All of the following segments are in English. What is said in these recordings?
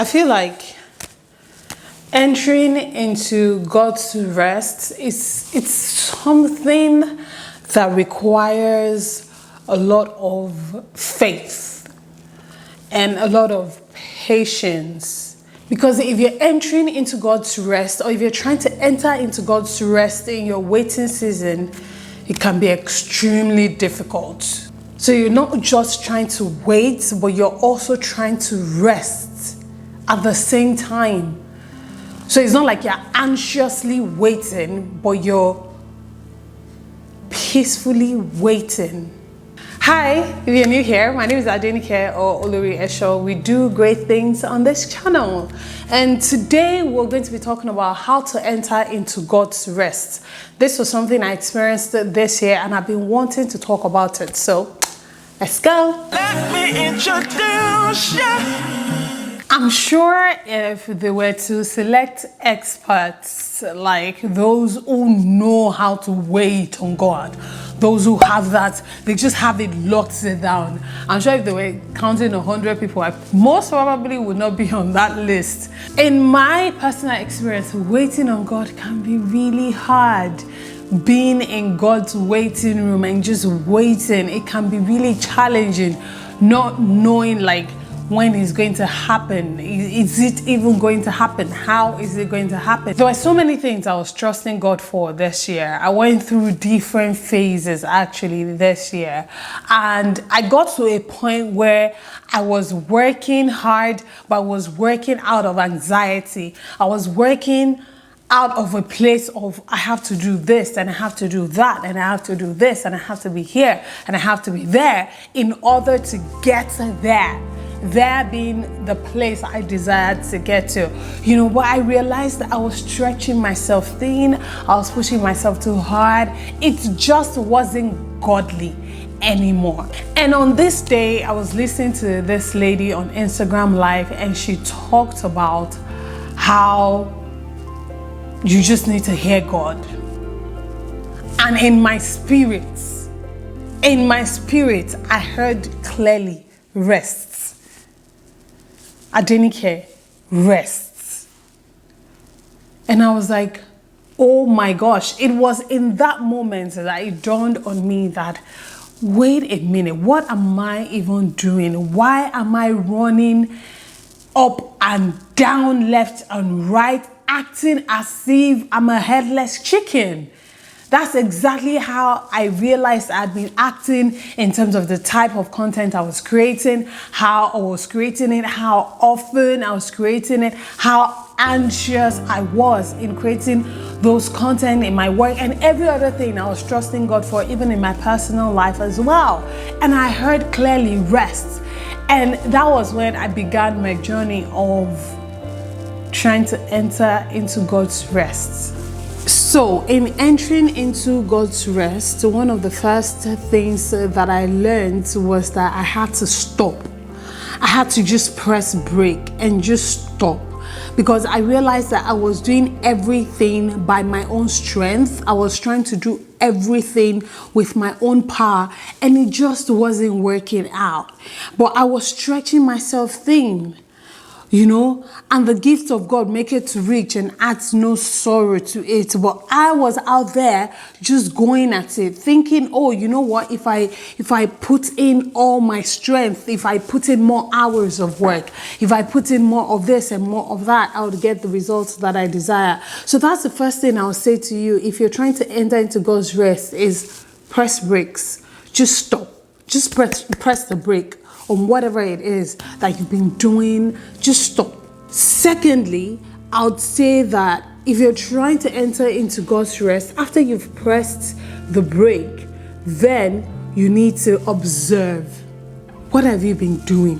I feel like entering into God's rest it's something that requires a lot of faith and a lot of patience. Because if you're entering into God's rest, or if you're trying to enter into God's rest in your waiting season, it can be extremely difficult. So you're not just trying to wait, but you're also trying to rest at the same time. So it's not like you're anxiously waiting, but you're peacefully waiting. Hi, if you're new here, my name is Adenike or Olori Esho. We do great things on this channel. And today we're going to be talking about how to enter into God's rest. This was something I experienced this year and I've been wanting to talk about it. So let's go. Let me introduce you. I'm sure if they were to select experts, like those who know how to wait on God, those who have that, they just have it locked down. I'm sure if they were counting 100 people, I most probably would not be on that list. In my personal experience, waiting on God can be really hard. Being in God's waiting room and just waiting, it can be really challenging, not knowing like when it's going to happen. Is it even going to happen? How is it going to happen? There were so many things I was trusting God for this year. I went through different phases actually this year, and I got to a point where I was working hard, but I was working out of anxiety. I was working out of a place of I have to do this and I have to do that and I have to do this and I have to be here and I have to be there in order to get there. There being the place I desired to get to. But I realized that I was stretching myself thin. I was pushing myself too hard. It just wasn't godly anymore. And on this day, I was listening to this lady on Instagram Live and she talked about how you just need to hear God. And in my spirit, I heard clearly, rests. Adenike, rests. And I was like, oh my gosh. It was in that moment that it dawned on me that, wait a minute, what am I even doing? Why am I running up and down, left and right, acting as if I'm a headless chicken? That's exactly how I realized I'd been acting in terms of the type of content I was creating, how I was creating it, how often I was creating it, how anxious I was in creating those content in my work and every other thing I was trusting God for, even in my personal life as well. And I heard clearly rest. And that was when I began my journey of trying to enter into God's rest. So in entering into God's rest, one of the first things that I learned was that I had to stop. I had to just press break and just stop, because I realized that I was doing everything by my own strength. I was trying to do everything with my own power and it just wasn't working out. But I was stretching myself thin. And the gift of God make it to rich and adds no sorrow to it. But I was out there just going at it, thinking, oh, you know what, if I put in all my strength, if I put in more hours of work, if I put in more of this and more of that, I would get the results that I desire. So that's the first thing I'll say to you. If you're trying to enter into God's rest, is press brakes. Just stop. Just press the brake on whatever it is that you've been doing. Just stop. Secondly, I would say that if you're trying to enter into God's rest, after you've pressed the brake, then you need to observe. What have you been doing?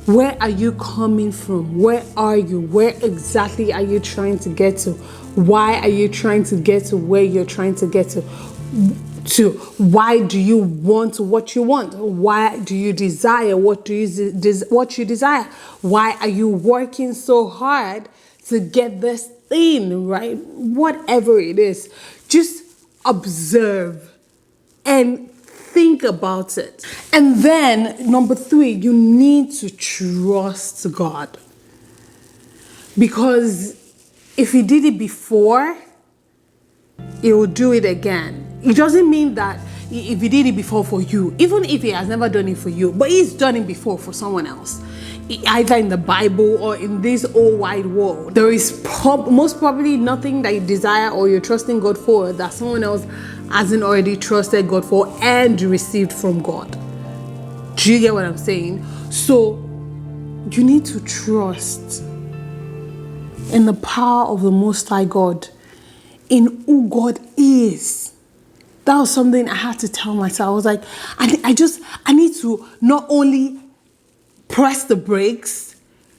Where are you coming from? Where are you? Where exactly are you trying to get to? Why are you trying to get to where you're trying to get to? Why do you want what you want? Why do you desire what you desire? Why are you working so hard to get this thing, right? Whatever it is, just observe and think about it. And then number 3, you need to trust God. Because if he did it before, he will do it again. It doesn't mean that if he did it before for you, even if he has never done it for you, but he's done it before for someone else, either in the Bible or in this whole wide world, there is most probably nothing that you desire or you're trusting God for that someone else hasn't already trusted God for and received from God. Do you get what I'm saying? So you need to trust in the power of the Most High God, in who God is. That was something I had to tell myself. I was like, I need to not only press the brakes,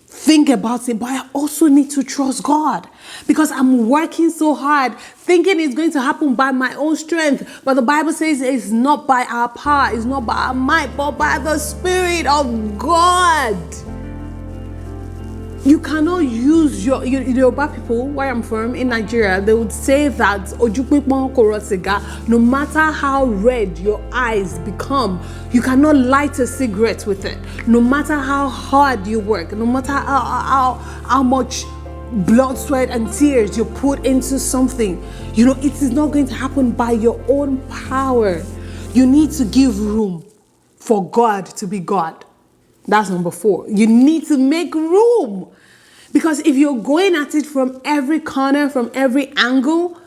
think about it, but I also need to trust God, because I'm working so hard thinking it's going to happen by my own strength. But the Bible says it's not by our power, it's not by our might, but by the Spirit of God. You cannot use your Yoruba people, where I'm from, in Nigeria, they would say that no matter how red your eyes become, you cannot light a cigarette with it. No matter how hard you work, no matter how much blood, sweat, and tears you put into something, it is not going to happen by your own power. You need to give room for God to be God. That's number 4. You need to make room. Because if you're going at it from every corner, from every angle,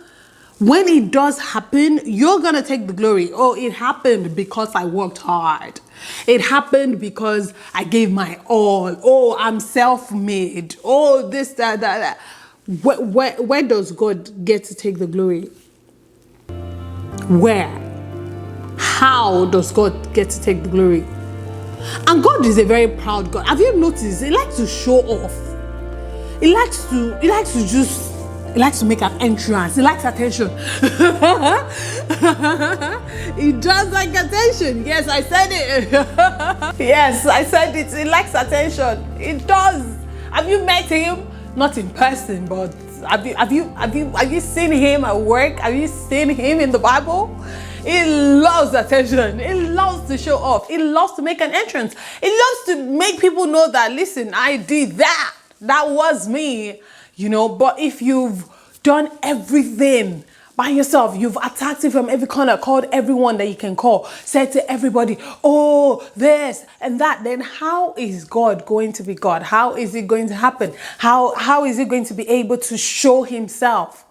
when it does happen, you're going to take the glory. Oh, it happened because I worked hard. It happened because I gave my all. Oh, I'm self-made. Oh, this, that. Where does God get to take the glory? Where? How does God get to take the glory? And God is a very proud God. Have you noticed? He likes to show off. He likes to make an entrance. He likes attention. He does like attention. Yes, I said it. Yes, I said it. He likes attention. He does. Have you met him? Not in person, but have you seen him at work? Have you seen him in the Bible? He loves attention. He loves to show off. He loves to make an entrance. He loves to make people know that, listen, I did that. That was me. But if you've done everything by yourself, you've attacked it from every corner, called everyone that you can call, said to everybody, oh, this and that, then how is God going to be God? How is it going to happen? How is it going to be able to show himself?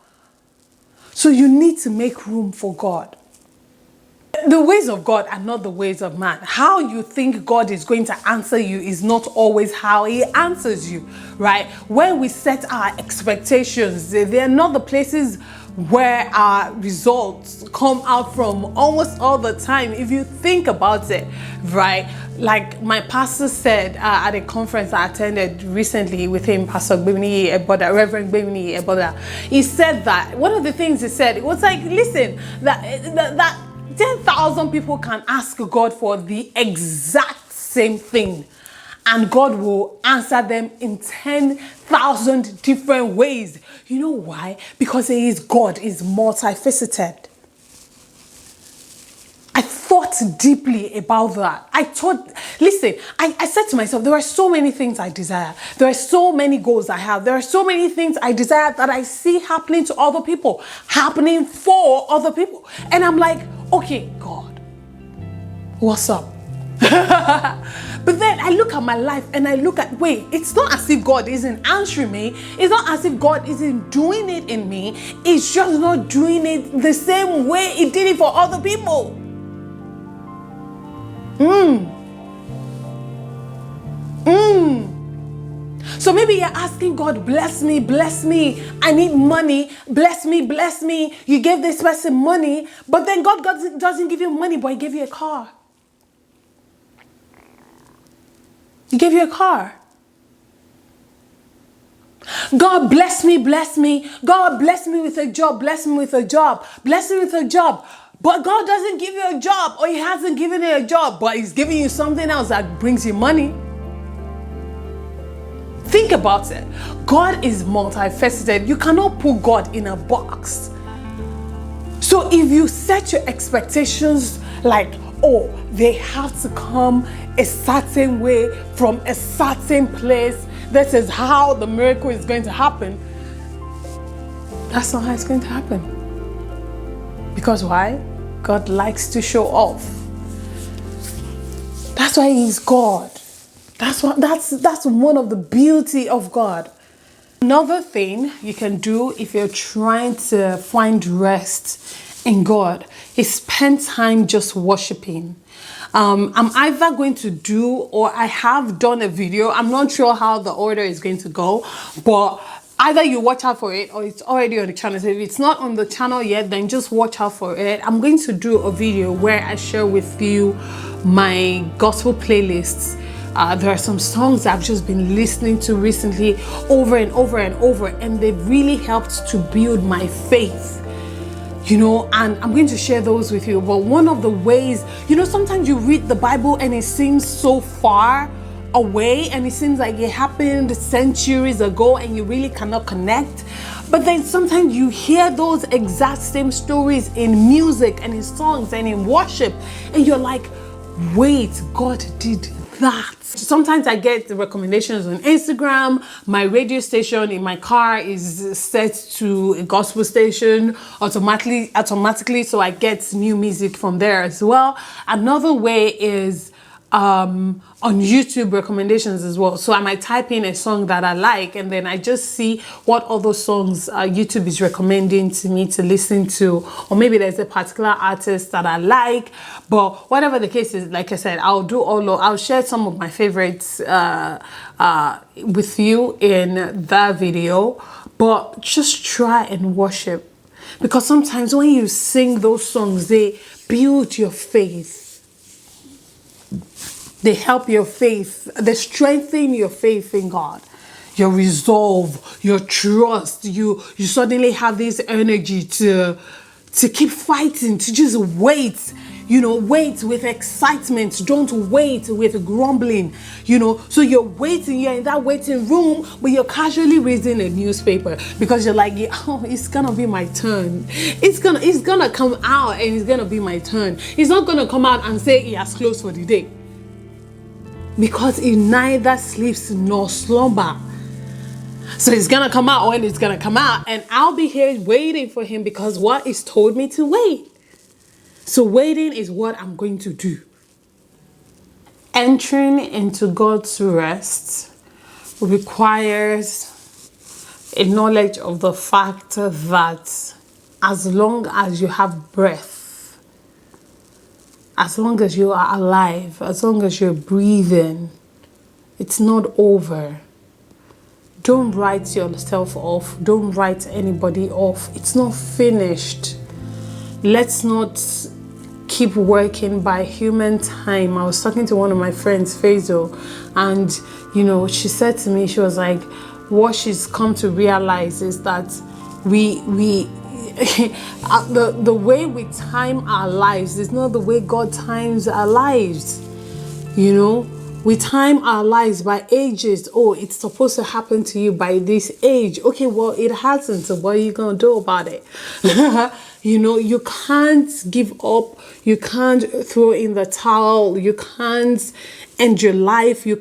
So you need to make room for God. The ways of God are not the ways of man. How you think God is going to answer you is not always how he answers you, right? When we set our expectations, they are not the places where our results come out from almost all the time. If you think about it, right? Like my pastor said at a conference I attended recently with him, Pastor Gbemini Eboda, Reverend Gbemini Eboda, he said that one of the things he said, it was like, listen, that 10,000 people can ask God for the exact same thing, and God will answer them in 10,000 different ways. You know why? Because he is God, is multifaceted. I thought deeply about that. I said to myself, there are so many things I desire. There are so many goals I have. There are so many things I desire that I see happening to other people, happening for other people. And I'm like, okay, God, what's up? But then I look at my life and I look at, wait, it's not as if God isn't answering me. It's not as if God isn't doing it in me. It's just not doing it the same way he did it for other people. So maybe you're asking God, bless me, I need money, bless me. You gave this person money, but then God doesn't give you money, but he gave you a car. He gave you a car. God bless me. God bless me with a job, bless me with a job. But God doesn't give you a job, or he hasn't given you a job, but he's giving you something else that brings you money. Think about it. God is multifaceted. You cannot put God in a box. So if you set your expectations like, oh, they have to come a certain way from a certain place, this is how the miracle is going to happen. That's not how it's going to happen. Because why? God likes to show off. That's why He's God. That's one of the beauty of God. Another thing you can do if you're trying to find rest in God is spend time just worshiping. I'm either going to do, or I have done a video. I'm not sure how the order is going to go, but either you watch out for it or it's already on the channel. So if it's not on the channel yet, then just watch out for it. I'm going to do a video where I share with you my gospel playlists. There are some songs I've just been listening to recently over and over and over, and they've really helped to build my faith, you know, and I'm going to share those with you. But one of the ways, you know, sometimes you read the Bible and it seems so far away and it seems like it happened centuries ago and you really cannot connect. But then sometimes you hear those exact same stories in music and in songs and in worship, and you're like, wait, God did that. Sometimes I get the recommendations on Instagram. My radio station in my car is set to a gospel station automatically, so I get new music from there as well. Another way is on YouTube recommendations as well. So I might type in a song that I like, and then I just see what other songs YouTube is recommending to me to listen to, or maybe there's a particular artist that I like. But whatever the case is, like I said, I'll share some of my favorites with you in that video. But just try and worship, because sometimes when you sing those songs, they build your faith. They help your faith. They strengthen your faith in God, your resolve, your trust. You suddenly have this energy to keep fighting, to just wait. You know, wait with excitement. Don't wait with grumbling. You know, so you're waiting. You're in that waiting room, but you're casually reading a newspaper because you're like, oh, it's gonna be my turn. It's gonna come out and it's gonna be my turn. It's not gonna come out and say it has closed for the day, because it neither sleeps nor slumber. So it's gonna come out when it's gonna come out, and I'll be here waiting for Him because what He's told me to wait. So waiting is what I'm going to do. Entering into God's rest requires a knowledge of the fact that as long as you have breath, as long as you are alive, as long as you're breathing, it's not over. Don't write yourself off. Don't write anybody off. It's not finished. Let's not keep working by human time. I was talking to one of my friends, Faisal, and you know, she said to me, she was like, what she's come to realize is that we the way we time our lives is not the way God times our lives. You know, we time our lives by ages. Oh, it's supposed to happen to you by this age. Okay, well, it hasn't. So what are you gonna do about it? You know, you can't give up. You can't throw in the towel. You can't end your life. You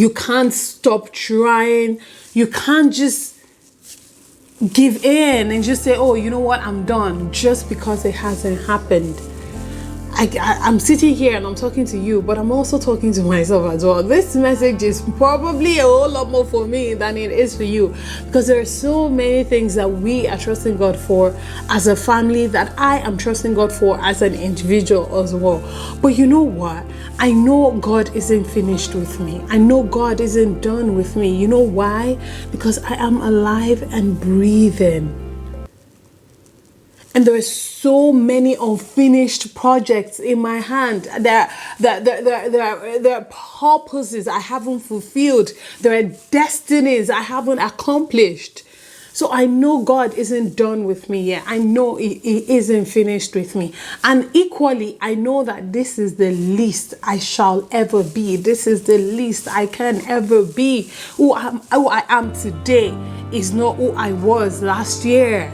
can't stop trying. You can't just give in and just say, oh, you know what, I'm done, just because it hasn't happened. I'm sitting here and I'm talking to you, but I'm also talking to myself as well. This message is probably a whole lot more for me than it is for you, because there are so many things that we are trusting God for as a family, that I am trusting God for as an individual as well. But you know what? I know God isn't finished with me. I know God isn't done with me. You know why? Because I am alive and breathing. And there are so many unfinished projects in my hand. There are purposes I haven't fulfilled. There are destinies I haven't accomplished. So I know God isn't done with me yet. I know He isn't finished with me. And equally, I know that this is the least I shall ever be. This is the least I can ever be. Who I am today is not who I was last year.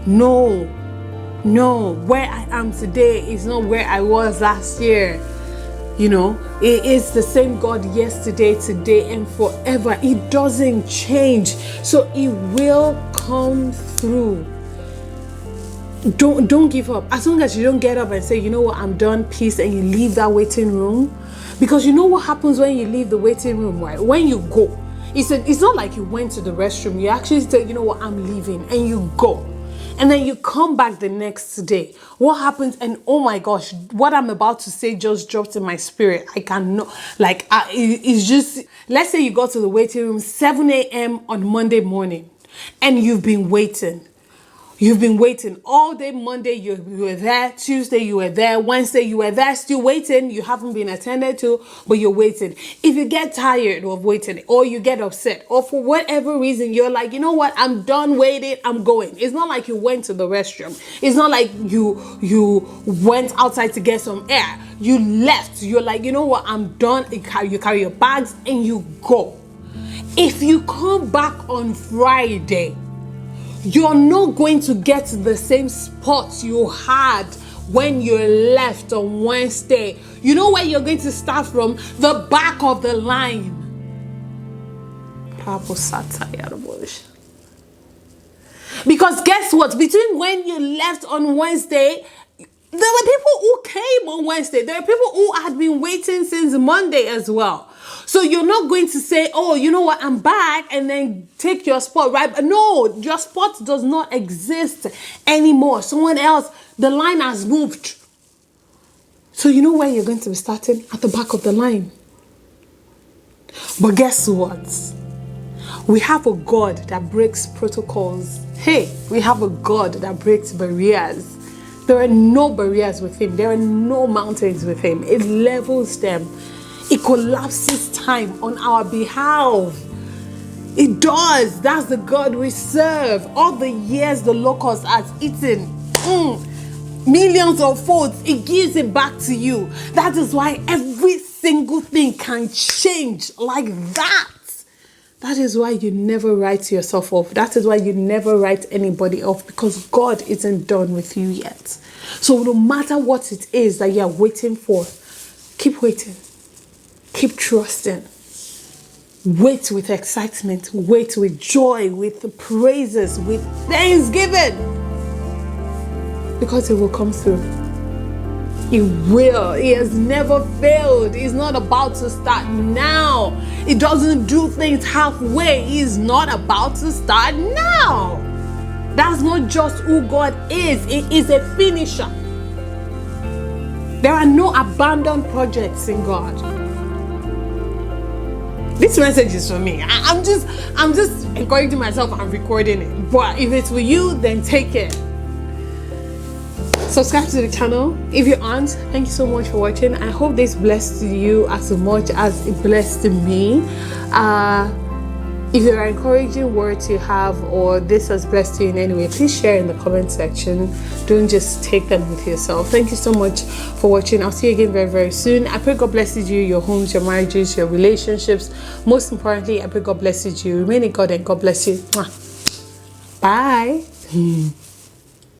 No, where I am today is not where I was last year. You know, it is the same God yesterday, today, and forever. It doesn't change. So it will come through. Don't give up. As long as you don't get up and say, you know what, I'm done, peace, and you leave that waiting room. Because you know what happens when you leave the waiting room, right? When you go, it's not like you went to the restroom. You actually say, you know what, I'm leaving, and you go. And then you come back the next day. What happens? And oh my gosh, what I'm about to say just dropped in my spirit. I cannot, like, it's just, let's say you go to the waiting room 7 a.m. on Monday morning, and you've been waiting. You've been waiting all day. Monday, you were there. Tuesday, you were there. Wednesday, you were there, still waiting. You haven't been attended to, but you're waiting. If you get tired of waiting, or you get upset, or for whatever reason, you're like, you know what, I'm done waiting, I'm going. It's not like you went to the restroom. It's not like you went outside to get some air. You left. You're like, you know what, I'm done. You carry your bags and you go. If you come back on Friday, you're not going to get to the same spot you had when you left on Wednesday. You know where you're going to start from? The back of the line. Because guess what? Between when you left on Wednesday, there were people who came on Wednesday. There were people who had been waiting since Monday as well. So you're not going to say, oh, you know what, I'm back, and then take your spot, right? But no, your spot does not exist anymore. Someone else, the line has moved. So you know where you're going to be starting? At the back of the line. But guess what? We have a God that breaks protocols. Hey, we have a God that breaks barriers. There are no barriers with him. There are no mountains with him. It levels them. It collapses time on our behalf. It does. That's the God we serve. All the years the locust has eaten, millions of folds, it gives it back to you. That is why every single thing can change like that. That is why you never write yourself off. That is why you never write anybody off, because God isn't done with you yet. So no matter what it is that you're waiting for, keep waiting. Keep trusting. Wait with excitement. Wait with joy, with praises, with thanksgiving. Because it will come through. It will. It has never failed. It's not about to start now. It doesn't do things halfway. It's not about to start now. That's not just who God is. It is a finisher. There are no abandoned projects in God. This message is for me. I'm just encouraging myself and recording it. But if it's for you, then take it. Subscribe to the channel. If you aren't, thank you so much for watching. I hope this blessed you as much as it blessed me. If there are encouraging words you have, or this has blessed you in any way, please share in the comment section. Don't just take them with yourself. Thank you so much for watching. I'll see you again very, very soon. I pray God blesses you, your homes, your marriages, your relationships. Most importantly, I pray God blesses you. Remain in God and God bless you. Bye.